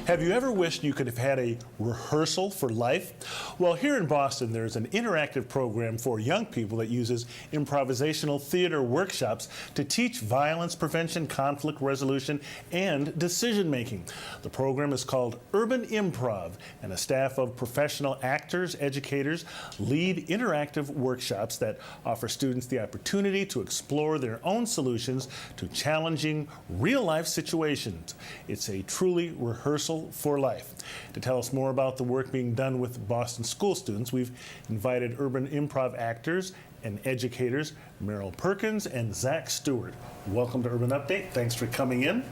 Have you ever wished you could have had a rehearsal for life? Well, here in Boston, there's an interactive program for young people that uses improvisational theater workshops to teach violence prevention, conflict resolution, and decision making. The program is called Urban Improv, and a staff of professional actors, educators lead interactive workshops that offer students the opportunity to explore their own solutions to challenging real-life situations. It's a truly rehearsal for life. To tell us more about the work being done with Boston school students, we've invited Urban Improv actors and educators Merle Perkins and Stuart. Welcome to Urban Update. Thanks for coming in.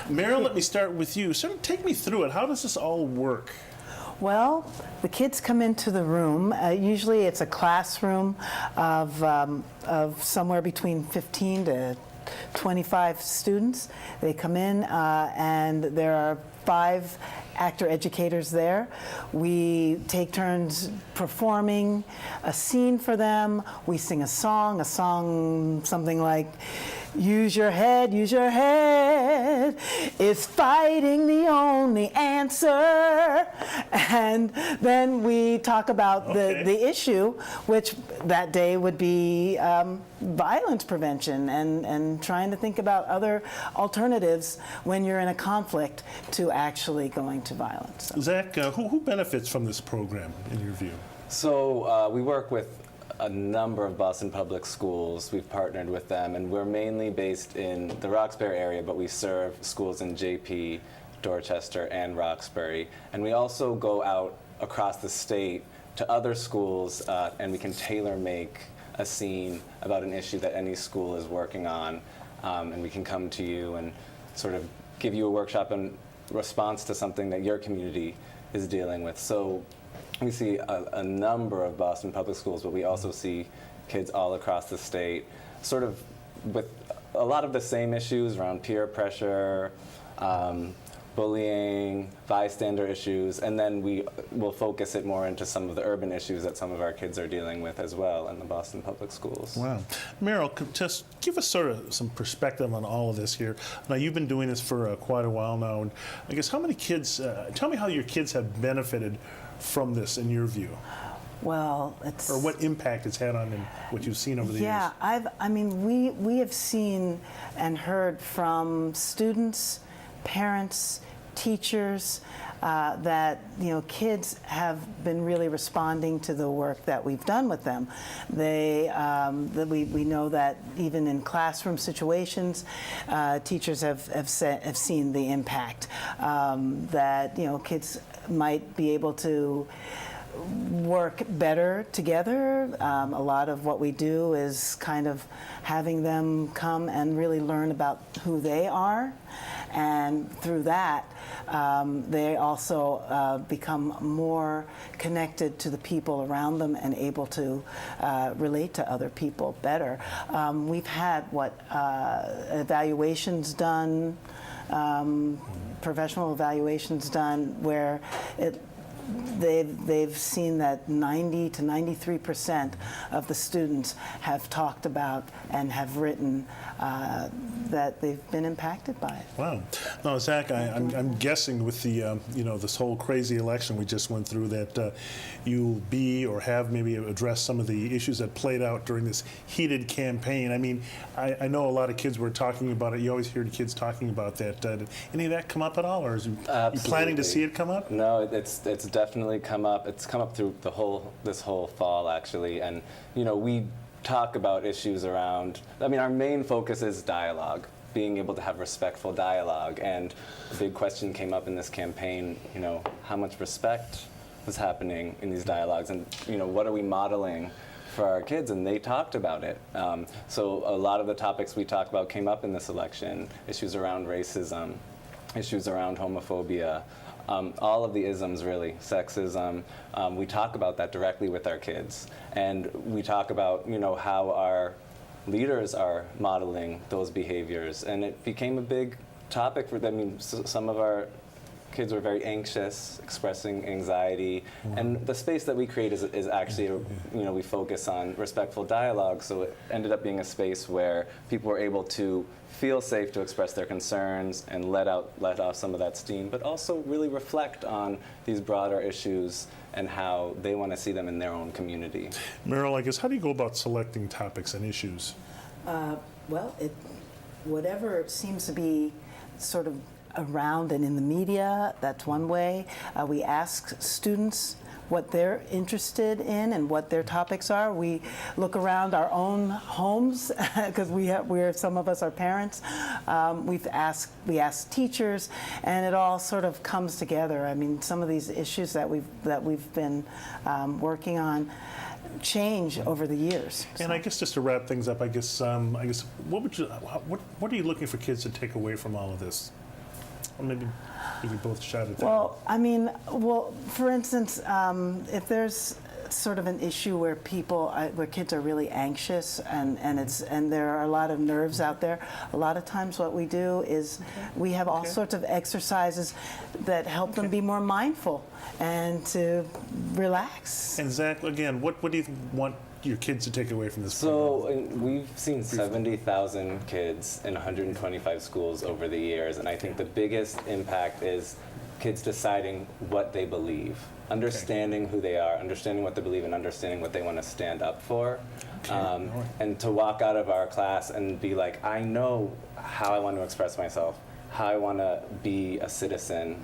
Merle, let me start with you. Sort of take me through it. How does this all work? Well, the kids come into the room. Usually it's a classroom of somewhere between 15 to 25 students. They come in and there are 5 actor educators there. We take turns performing a scene for them. We sing a song something like, use your head is fighting the only answer. And then we talk about the issue, which that day would be violence prevention and trying to think about other alternatives when you're in a conflict to actually going to violence. Zach, who benefits from this program in your view? So we work with a number of Boston public schools. We've partnered with them, and we're mainly based in the Roxbury area, but we serve schools in JP, Dorchester, and Roxbury. And we also go out across the state to other schools, and we can tailor make a scene about an issue that any school is working on. And we can come to you and sort of give you a workshop in response to something that your community is dealing with. So we see a number of Boston public schools, but we also see kids all across the state, sort of with a lot of the same issues around peer pressure, bullying, bystander issues, and then we will focus it more into some of the urban issues that some of our kids are dealing with as well in the Boston public schools. Wow. Merle, just give us sort of some perspective on all of this here. Now, you've been doing this for quite a while now, and I guess how many kids, tell me how your kids have benefited from this in your view. Well, it's... Or what impact it's had on them, what you've seen over the years. Yeah, I mean, we have seen and heard from students, parents, teachers, that kids have been really responding to the work that we've done with them. We know that even in classroom situations, teachers have seen the impact that kids might be able to work better together. A lot of what we do is kind of having them come and really learn about who they are, and through that they also become more connected to the people around them and able to relate to other people better. We've had evaluations done, professional evaluations done, where they've seen that 90 to 93% of the students have talked about and have written that they've been impacted by it. Wow. Now, Zach, I'm guessing with the this whole crazy election we just went through that you'll be or have maybe addressed some of the issues that played out during this heated campaign. I mean, I know a lot of kids were talking about it. You always hear the kids talking about that. Did any of that come up at all, or are you planning to see it come up? No, it's definitely come up. It's come up through this whole fall, actually, and we talk about issues around. I mean, our main focus is dialogue, being able to have respectful dialogue, and a big question came up in this campaign. How much respect was happening in these dialogues, and what are we modeling for our kids? And they talked about it. So a lot of the topics we talked about came up in this election: issues around racism, issues around homophobia. All of the isms, really, sexism. We talk about that directly with our kids, and we talk about how our leaders are modeling those behaviors, and it became a big topic for them. I mean, some of our kids were very anxious, expressing anxiety, and the space that we create is actually, we focus on respectful dialogue, so it ended up being a space where people were able to feel safe to express their concerns and let off some of that steam, but also really reflect on these broader issues and how they want to see them in their own community. Merle, I guess, how do you go about selecting topics and issues? Well, whatever seems to be sort of around and in the media, that's one way. We ask students what they're interested in and what their topics are. We look around our own homes because some of us are parents. We ask teachers, and it all sort of comes together. I mean, some of these issues that we've been working on change over the years. And I guess just to wrap things up, what are you looking for kids to take away from all of this? Or maybe give you both a shot at that. Well, for instance, if there's sort of an issue where kids are really anxious and there are a lot of nerves out there, a lot of times what we do is we have all sorts of exercises that help them be more mindful and to relax. And Zach, again, what do you want your kids to take away from this program? So we've seen 70,000 kids in 125 schools over the years, and I think the biggest impact is kids deciding what they believe, understanding who they are, understanding what they believe, and understanding what they want to stand up for. And to walk out of our class and be like, I know how I want to express myself, how I want to be a citizen.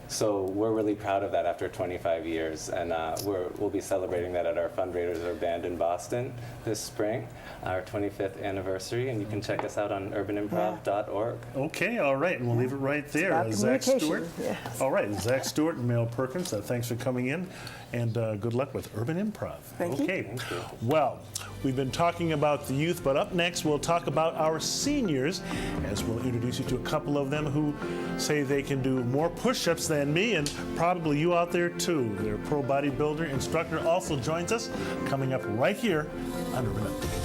So we're really proud of that after 25 years, and we'll be celebrating that at our fundraiser band in Boston this spring, our 25th anniversary, and you can check us out on urbanimprov.org. Okay, all right, and we'll leave it right there. Zach Stuart. Yes. All right, Zach Stuart and Merle Perkins, thanks for coming in, and good luck with Urban Improv. Thank you. Thank you. Well, we've been talking about the youth, but up next we'll talk about our seniors, as we'll introduce you to a couple of them who say they can do more push-ups than me, and probably you out there too. Their pro bodybuilder instructor also joins us, coming up right here on Urban Improv.